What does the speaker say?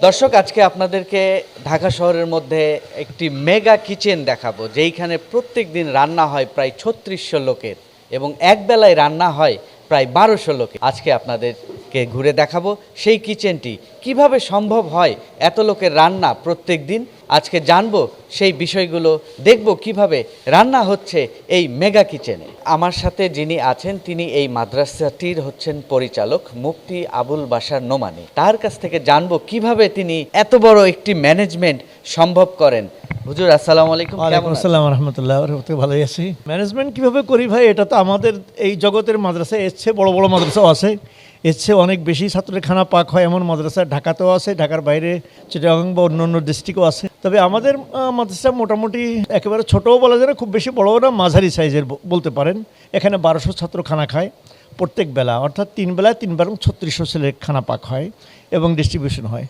দর্শক আজকে আপনাদেরকে ঢাকা শহরের মধ্যে একটি মেগা কিচেন দেখাবো যেইখানে প্রত্যেক দিন রান্না হয় প্রায় ৩৬০০ লোকের এবং এক বেলায় রান্না হয় প্রায় ১২০০ লোকের। আজকে আপনাদেরকে ঘুরে দেখাবো সেই কিচেনটি কিভাবে সম্ভব হয় এত লোকের রান্না প্রত্যেক দিন। আজকে জানবো সেই বিষয়গুলো, দেখব কিভাবে রান্না হচ্ছে এই মেগা কিচেনে। আমার সাথে যিনি আছেন তিনি এই মাদ্রাসাটির হচ্ছেন পরিচালক মুফতি আবুল বাশার নোমানী। তার কাছ থেকে জানবো কিভাবে তিনি এত বড় একটি ম্যানেজমেন্ট সম্ভব করেন। হুজুর আসসালামু আলাইকুম। ওয়ালাইকুম আসসালাম রাহমাতুল্লাহ, ভালোই আছি। ম্যানেজমেন্ট কিভাবে করি ভাই, এটা তো আমাদের এই জগতের মাদ্রাসা, এর চেয়ে বড় বড় মাদ্রাসাও আছে, এর চেয়ে অনেক বেশি ছাত্রের খানা পাক হয় এমন মাদ্রাসা ঢাকাতেও আছে, ঢাকার বাইরে চিটাগাং বা অন্য অন্য ডিস্ট্রিক্টও আছে। তবে আমাদের মাদ্রাসা মোটামুটি একেবারে ছোটও বলা যায় না, খুব বেশি বড়ও না, মাঝারি সাইজের বলতে পারেন। এখানে ১২০০ ছাত্র খানা খায় প্রত্যেক বেলা, অর্থাৎ ৩ বেলায় ৩ বার ৩৬০০ ছেলের খানা পাক হয় এবং ডিস্ট্রিবিউশন হয়।